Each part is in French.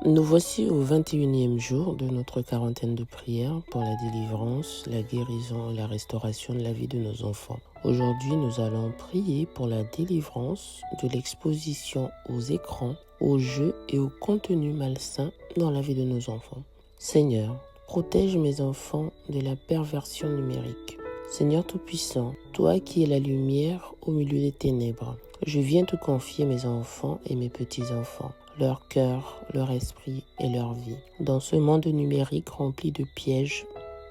Nous voici au 21e jour de notre quarantaine de prières pour la délivrance, la guérison et la restauration de la vie de nos enfants. Aujourd'hui, nous allons prier pour la délivrance de l'exposition aux écrans, aux jeux et aux contenus malsains dans la vie de nos enfants. Seigneur, protège mes enfants de la perversion numérique. Seigneur Tout-Puissant, toi qui es la lumière au milieu des ténèbres, je viens te confier mes enfants et mes petits-enfants, leur cœur, leur esprit et leur vie. Dans ce monde numérique rempli de pièges,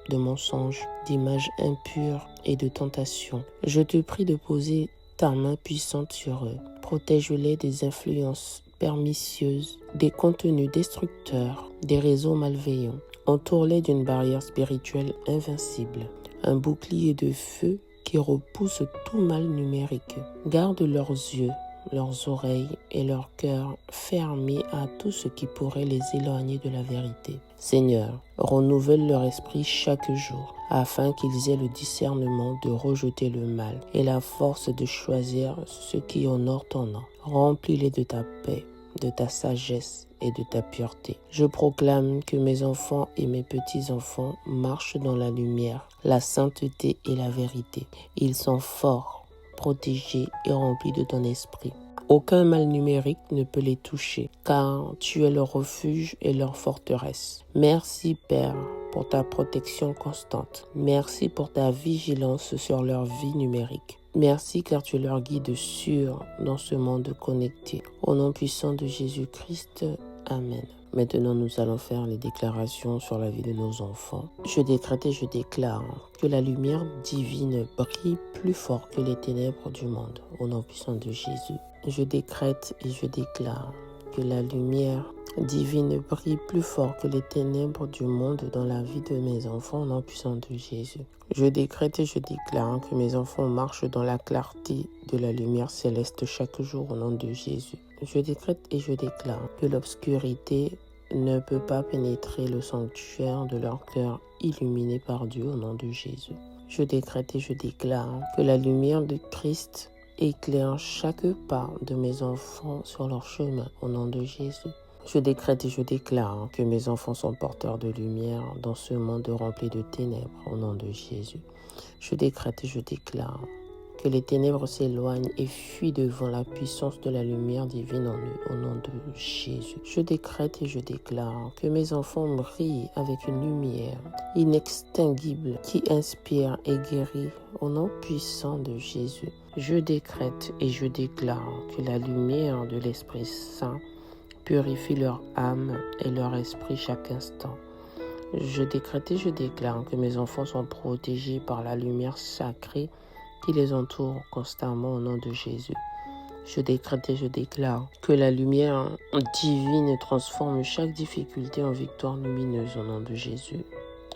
de mensonges, d'images impures et de tentations, je te prie de poser ta main puissante sur eux. Protège-les des influences pernicieuses, des contenus destructeurs, des réseaux malveillants. Entoure-les d'une barrière spirituelle invincible, un bouclier de feu qui repousse tout mal numérique. Garde leurs yeux, leurs oreilles et leur cœur fermés à tout ce qui pourrait les éloigner de la vérité. Seigneur, renouvelle leur esprit chaque jour, afin qu'ils aient le discernement de rejeter le mal et la force de choisir ce qui honore ton nom. Remplis-les de ta paix, de ta sagesse et de ta pureté. Je proclame que mes enfants et mes petits-enfants marchent dans la lumière, la sainteté et la vérité. Ils sont forts, protégés et remplis de ton esprit. Aucun mal numérique ne peut les toucher, car tu es leur refuge et leur forteresse. Merci Père pour ta protection constante. Merci pour ta vigilance sur leur vie numérique. Merci car tu es leur guide sûr dans ce monde connecté. Au nom puissant de Jésus-Christ, Amen. Maintenant, nous allons faire les déclarations sur la vie de nos enfants. Je décrète et je déclare que la lumière divine brille plus fort que les ténèbres du monde. Au nom puissant de Jésus. Je décrète et je déclare que la lumière divine brille plus fort que les ténèbres du monde dans la vie de mes enfants au nom puissant de Jésus. Je décrète et je déclare que mes enfants marchent dans la clarté de la lumière céleste chaque jour au nom de Jésus. Je décrète et je déclare que l'obscurité ne peut pas pénétrer le sanctuaire de leur cœur illuminé par Dieu au nom de Jésus. Je décrète et je déclare que la lumière de Christ éclaire chaque pas de mes enfants sur leur chemin au nom de Jésus. Je décrète et je déclare que mes enfants sont porteurs de lumière dans ce monde rempli de ténèbres au nom de Jésus. Je décrète et je déclare que les ténèbres s'éloignent et fuient devant la puissance de la lumière divine en eux au nom de Jésus. Je décrète et je déclare que mes enfants brillent avec une lumière inextinguible qui inspire et guérit au nom puissant de Jésus. Je décrète et je déclare que la lumière de l'Esprit Saint purifie leur âme et leur esprit chaque instant. Je décrète et je déclare que mes enfants sont protégés par la lumière sacrée qui les entoure constamment au nom de Jésus. Je décrète et je déclare que la lumière divine transforme chaque difficulté en victoire lumineuse au nom de Jésus.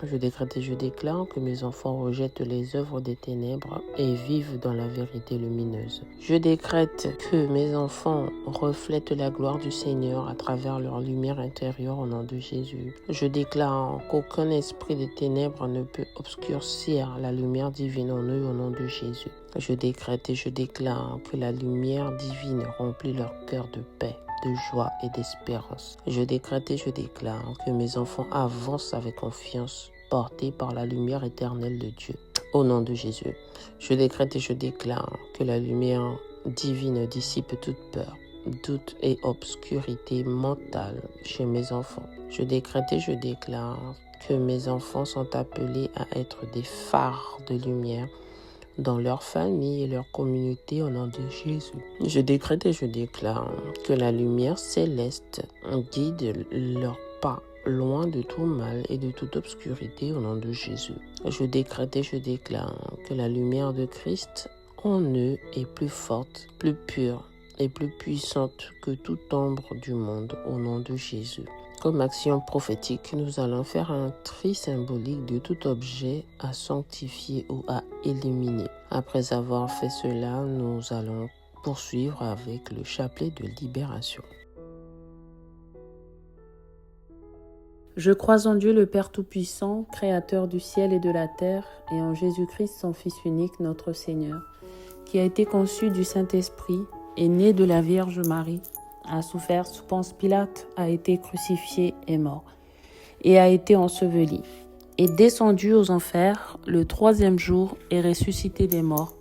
Je décrète et je déclare que mes enfants rejettent les œuvres des ténèbres et vivent dans la vérité lumineuse. Je décrète que mes enfants reflètent la gloire du Seigneur à travers leur lumière intérieure au nom de Jésus. Je déclare qu'aucun esprit des ténèbres ne peut obscurcir la lumière divine en eux au nom de Jésus. Je décrète et je déclare que la lumière divine remplit leur cœur de paix, de joie et d'espérance. Je décrète et je déclare que mes enfants avancent avec confiance, portés par la lumière éternelle de Dieu. Au nom de Jésus, je décrète et je déclare que la lumière divine dissipe toute peur, doute et obscurité mentale chez mes enfants. Je décrète et je déclare que mes enfants sont appelés à être des phares de lumière dans leur famille et leur communauté au nom de Jésus. Je décrète et je déclare que la lumière céleste guide leurs pas loin de tout mal et de toute obscurité au nom de Jésus. Je décrète et je déclare que la lumière de Christ en eux est plus forte, plus pure et plus puissante que toute ombre du monde au nom de Jésus. Comme action prophétique, nous allons faire un tri symbolique de tout objet à sanctifier ou à éliminer. Après avoir fait cela, nous allons poursuivre avec le chapelet de libération. Je crois en Dieu le Père Tout-Puissant, Créateur du ciel et de la terre, et en Jésus-Christ, son Fils unique, notre Seigneur, qui a été conçu du Saint-Esprit, est né de la Vierge Marie, a souffert sous Ponce Pilate, a été crucifié et mort, et a été enseveli, est descendu aux enfers le 3e jour, est ressuscité des morts,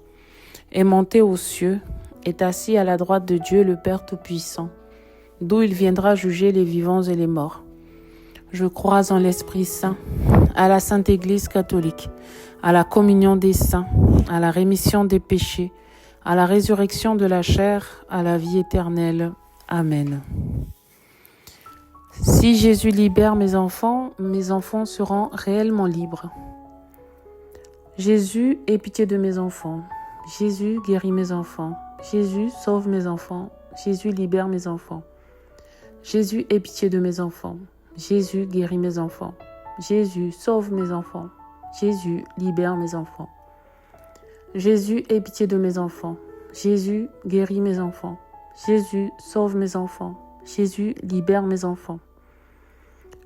est monté aux cieux, est assis à la droite de Dieu le Père Tout-Puissant, d'où il viendra juger les vivants et les morts. Je crois en l'Esprit Saint, à la Sainte Église catholique, à la communion des saints, à la rémission des péchés, à la résurrection de la chair, à la vie éternelle. Amen. Si Jésus libère mes enfants seront réellement libres. Jésus, aie pitié de mes enfants. Jésus, guéris mes enfants. Jésus, sauve mes enfants. Jésus, libère mes enfants. Jésus, aie pitié de mes enfants. Jésus, guéris mes enfants. Jésus, sauve mes enfants. Jésus, libère mes enfants. Jésus, aie pitié de mes enfants. Jésus, guéris mes enfants. Jésus, sauve mes enfants. Jésus, libère mes enfants.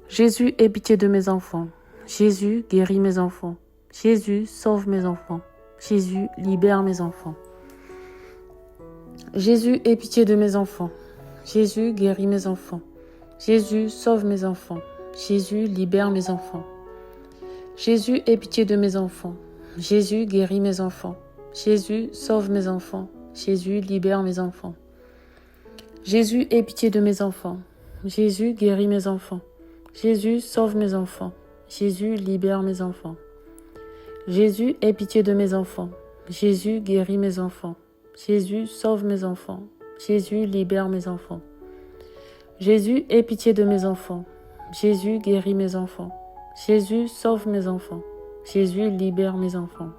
Jésus, aie pitié de mes enfants. Jésus, guéris mes enfants. Jésus, sauve mes enfants. Jésus, libère mes enfants. Jésus, aie pitié de mes enfants. Jésus, guéris mes enfants. Jésus, sauve mes enfants. Jésus, libère mes enfants. Jésus, aie pitié de mes enfants. Jésus, guéris mes enfants. Jésus, sauve mes enfants. Jésus, libère mes enfants. Jésus, aie pitié de mes enfants. Jésus, guéris mes enfants. Jésus, sauve mes enfants. Jésus, libère mes enfants. Jésus, aie pitié de mes enfants. Jésus, guéris mes enfants. Jésus, sauve mes enfants. Jésus, libère mes enfants. Jésus, aie pitié de mes enfants. Jésus, guéris mes enfants. Jésus, sauve mes enfants. Jésus, libère mes enfants.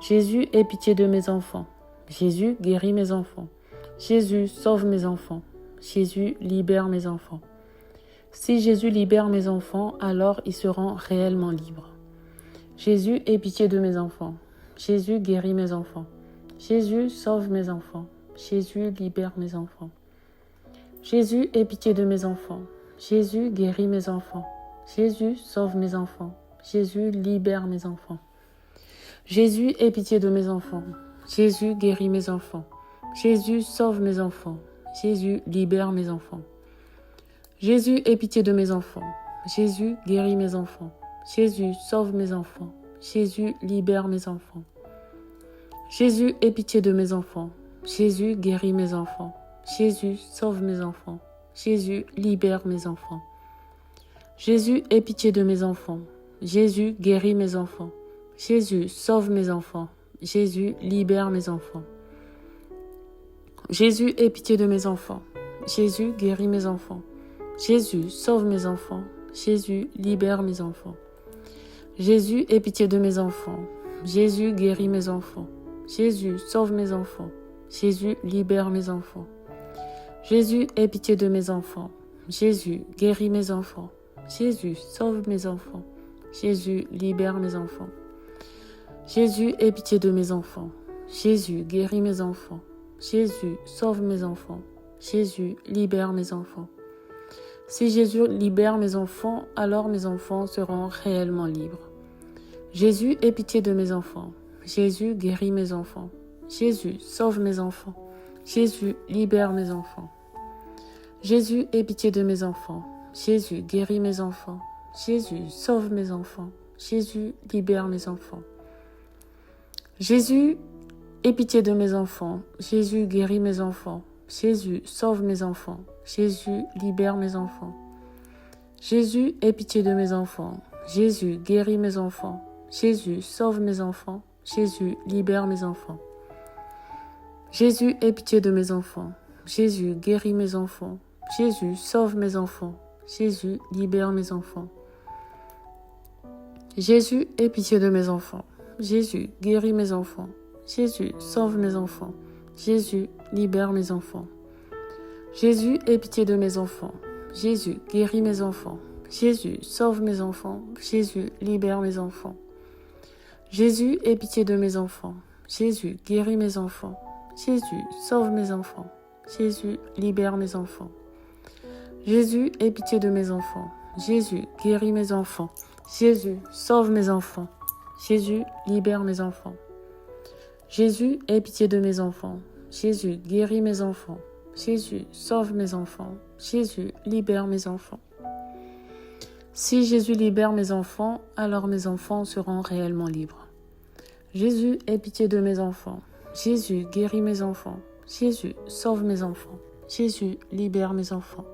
Jésus, aie pitié de mes enfants. Jésus, guéris mes enfants. Jésus, sauve mes enfants. Jésus, libère mes enfants. Si Jésus libère mes enfants, alors ils seront réellement libres. Jésus, aie pitié de mes enfants. Jésus, guéris mes enfants. Jésus, sauve mes enfants. Jésus, libère mes enfants. Jésus, aie pitié de mes enfants. Jésus, guéris mes enfants. Jésus, sauve mes enfants. Jésus, libère mes enfants. Jésus, aie pitié de mes enfants. Jésus, guéris mes enfants. Jésus, sauve mes enfants. Jésus, libère mes enfants. Jésus, aie pitié de mes enfants. Jésus, guéris mes enfants. Jésus, sauve mes enfants. Jésus, libère mes enfants. Jésus, aie pitié de mes enfants. Jésus, guéris mes enfants. Jésus, sauve mes enfants. Jésus, libère mes enfants. Jésus, aie pitié de mes enfants. Jésus, guéris mes enfants. Jésus, sauve mes enfants. Jésus, libère mes enfants. Jésus, aie pitié de mes enfants. Jésus, guéris mes enfants. Jésus, sauve mes enfants. Jésus, libère mes enfants. Jésus, aie pitié de mes enfants. Jésus, guéris mes enfants. Jésus, sauve mes enfants. Jésus, libère mes enfants. Jésus, aie pitié de mes enfants. Jésus, guéris mes enfants. Jésus, sauve mes enfants. Jésus, libère mes enfants. Jésus, aie pitié de mes enfants. Jésus, guéris mes enfants. Jésus, sauve mes enfants. Jésus, libère mes enfants. Si Jésus libère mes enfants, alors mes enfants seront réellement libres. Jésus, aie pitié de mes enfants. Jésus, guéris mes enfants. Jésus, sauve mes enfants. Jésus, libère mes enfants. Jésus, aie pitié de mes enfants. Jésus, guéris mes enfants. Jésus, sauve mes enfants. Jésus, libère mes enfants. Jésus, aie pitié de mes enfants. Jésus, guéris mes enfants. Jésus, sauve mes enfants. Jésus, libère mes enfants. Jésus, aie pitié de mes enfants. Jésus, guéris mes enfants. Jésus, sauve mes enfants. Jésus, libère mes enfants. Jésus, aie pitié de mes enfants. Jésus, guéris mes enfants. Jésus, sauve mes enfants. Jésus, libère mes enfants. Jésus, aie pitié de mes enfants. Jésus, guéris mes enfants. Jésus, sauve mes enfants. Jésus, libère mes enfants. Jésus, aie pitié de mes enfants. Jésus, guéris mes enfants. Jésus, sauve mes enfants. Jésus, libère mes enfants. Jésus, aie pitié de mes enfants. Jésus, guéris mes enfants. Jésus, sauve mes enfants. Jésus, libère mes enfants. Jésus, aie pitié de mes enfants. Jésus, guéris mes enfants. Jésus, sauve mes enfants. Jésus, libère mes enfants. Jésus, aie pitié de mes enfants. Jésus, guéris mes enfants. Jésus, sauve mes enfants. Jésus, libère mes enfants. Si Jésus libère mes enfants, alors mes enfants seront réellement libres. Jésus, aie pitié de mes enfants. Jésus, guéris mes enfants. Jésus, sauve mes enfants. Jésus, libère mes enfants.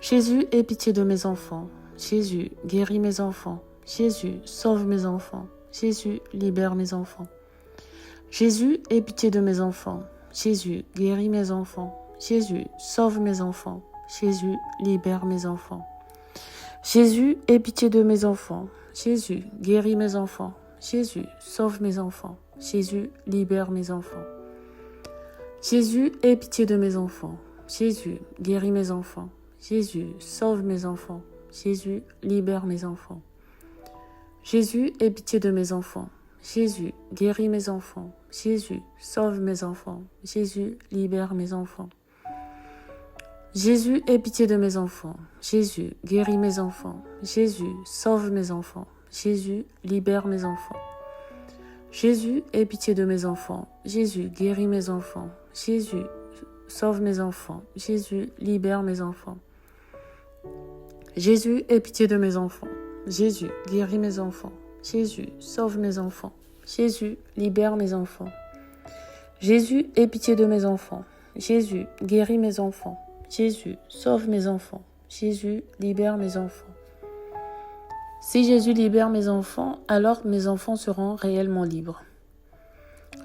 Jésus, aie pitié de mes enfants. Jésus, guéris mes enfants. Jésus, sauve mes enfants. Jésus, libère mes enfants. Jésus, aie pitié de mes enfants. Jésus, guéris mes enfants. Jésus, sauve mes enfants. Jésus, libère mes enfants. Jésus, aie pitié de mes enfants. Jésus, guéris mes enfants. Jésus, sauve mes enfants. Jésus, libère mes enfants. Jésus, aie pitié de mes enfants. Jésus, guéris mes enfants. Jésus, sauve mes enfants. Jésus, libère mes enfants. Jésus, aie pitié de mes enfants. Jésus, guéris mes enfants. Jésus, sauve mes enfants. Jésus, libère mes enfants. Jésus, aie pitié de mes enfants. Jésus, guéris mes enfants. Jésus, sauve mes enfants. Jésus, libère mes enfants. Jésus, aie pitié de mes enfants. Jésus, guéris mes enfants. Jésus, sauve mes enfants. Jésus, libère mes enfants. Jésus, aie pitié de mes enfants. Jésus, guéris mes enfants. Jésus, sauve mes enfants. Jésus, libère mes enfants. Jésus, aie pitié de mes enfants. Jésus, guéris mes enfants. Jésus, sauve mes enfants. Jésus, libère mes enfants. Si Jésus libère mes enfants, alors mes enfants seront réellement libres.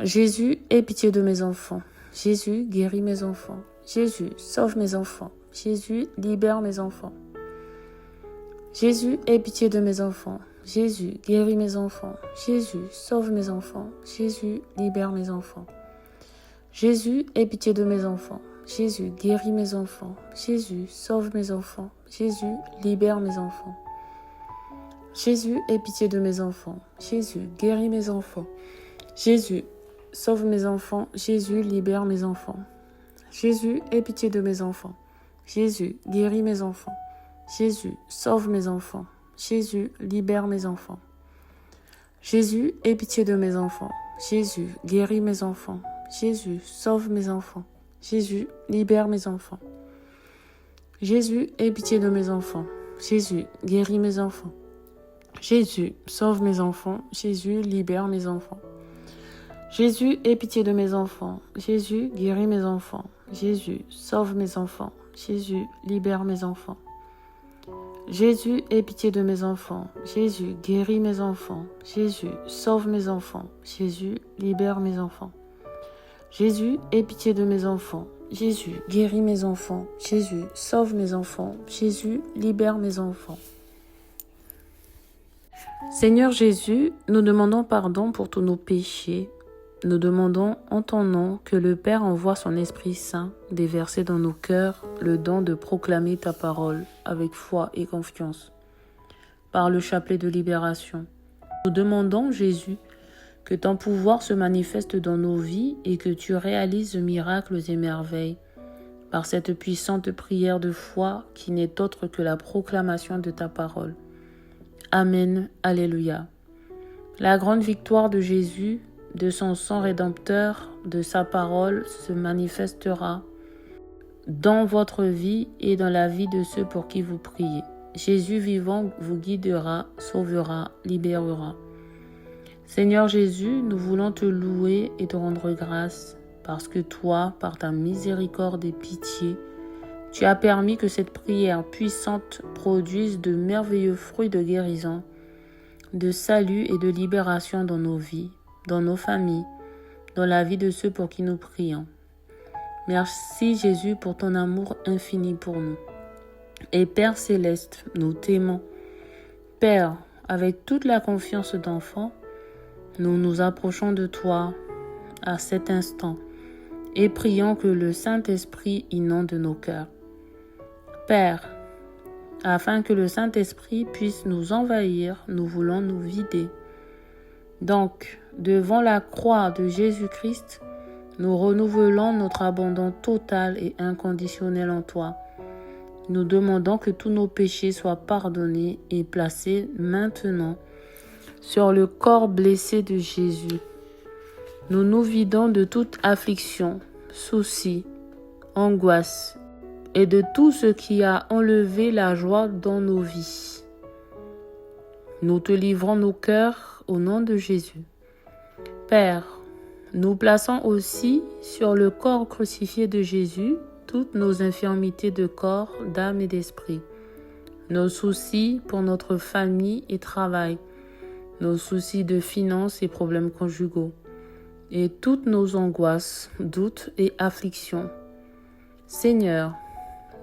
Jésus, aie pitié de mes enfants. Jésus, guéris mes enfants. Jésus, sauve mes enfants. Jésus, libère mes enfants. Jésus, aie pitié de mes enfants. Jésus, guéris mes enfants. Jésus, sauve mes enfants. Jésus, libère mes enfants. Jésus, aie pitié de mes enfants. Jésus, guéris mes enfants. Jésus, sauve mes enfants. Jésus, libère mes enfants. Jésus, aie pitié de mes enfants. Jésus, guéris mes enfants. Jésus, sauve mes enfants. Jésus, libère mes enfants. Jésus, aie pitié de mes enfants. Jésus, guéris mes enfants. Jésus, sauve mes enfants. Jésus, libère mes enfants. Jésus, aie pitié de mes enfants. Jésus, guéris mes enfants. Jésus, sauve mes enfants. Jésus, libère mes enfants. Jésus, aie pitié de mes enfants. Jésus, guéris mes enfants. Jésus, sauve mes enfants. Jésus, libère mes enfants. Jésus, aie pitié de mes enfants. Jésus, guéris mes enfants. Jésus, sauve mes enfants. Jésus, libère mes enfants. Jésus, aie pitié de mes enfants. Jésus, guéris mes enfants. Jésus, sauve mes enfants. Jésus, libère mes enfants. Jésus, aie pitié de mes enfants. Jésus, guéris mes enfants. Jésus, sauve mes enfants. Jésus, libère mes enfants. Seigneur Jésus, nous demandons pardon pour tous nos péchés. Nous demandons en ton nom que le Père envoie son Esprit Saint déverser dans nos cœurs le don de proclamer ta parole avec foi et confiance. Par le chapelet de libération, nous demandons, Jésus, que ton pouvoir se manifeste dans nos vies et que tu réalises miracles et merveilles par cette puissante prière de foi qui n'est autre que la proclamation de ta parole. Amen. Alléluia. La grande victoire de Jésus, de son sang rédempteur, de sa parole se manifestera dans votre vie et dans la vie de ceux pour qui vous priez. Jésus vivant vous guidera, sauvera, libérera. Seigneur Jésus, nous voulons te louer et te rendre grâce parce que toi, par ta miséricorde et pitié, tu as permis que cette prière puissante produise de merveilleux fruits de guérison, de salut et de libération dans nos vies, dans nos familles, dans la vie de ceux pour qui nous prions. Merci Jésus pour ton amour infini pour nous. Et Père Céleste, nous t'aimons. Père, avec toute la confiance d'enfant, nous nous approchons de toi à cet instant et prions que le Saint-Esprit inonde nos cœurs. Père, afin que le Saint-Esprit puisse nous envahir, nous voulons nous vider. Donc, devant la croix de Jésus-Christ, nous renouvelons notre abandon total et inconditionnel en toi. Nous demandons que tous nos péchés soient pardonnés et placés maintenant sur le corps blessé de Jésus. Nous nous vidons de toute affliction, souci, angoisses et de tout ce qui a enlevé la joie dans nos vies. Nous te livrons nos cœurs au nom de Jésus. Père, nous plaçons aussi sur le corps crucifié de Jésus toutes nos infirmités de corps, d'âme et d'esprit, nos soucis pour notre famille et travail, nos soucis de finances et problèmes conjugaux, et toutes nos angoisses, doutes et afflictions. Seigneur,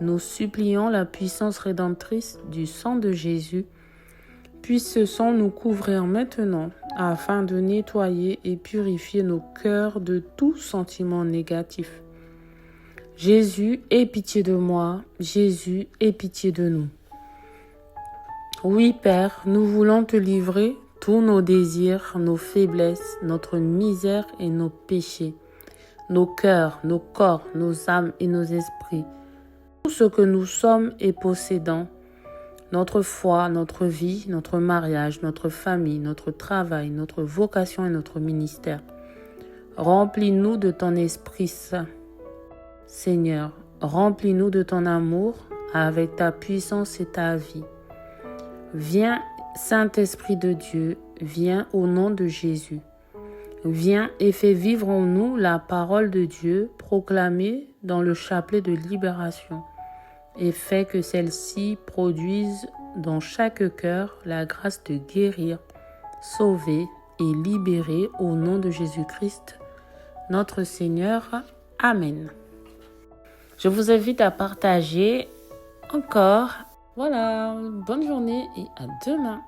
nous supplions la puissance rédemptrice du sang de Jésus. Puisse ce sang nous couvrir maintenant afin de nettoyer et purifier nos cœurs de tout sentiment négatif. Jésus, aie pitié de moi. Jésus, aie pitié de nous. Oui, Père, nous voulons te livrer tous nos désirs, nos faiblesses, notre misère et nos péchés, nos cœurs, nos corps, nos âmes et nos esprits, tout ce que nous sommes et possédons, notre foi, notre vie, notre mariage, notre famille, notre travail, notre vocation et notre ministère. Remplis-nous de ton Esprit Saint. Seigneur, remplis-nous de ton amour avec ta puissance et ta vie. Viens, Saint-Esprit de Dieu, viens au nom de Jésus. Viens et fais vivre en nous la parole de Dieu proclamée dans le chapelet de libération et fais que celle-ci produise dans chaque cœur la grâce de guérir, sauver et libérer au nom de Jésus-Christ, notre Seigneur. Amen. Je vous invite à partager encore. Voilà, bonne journée et à demain.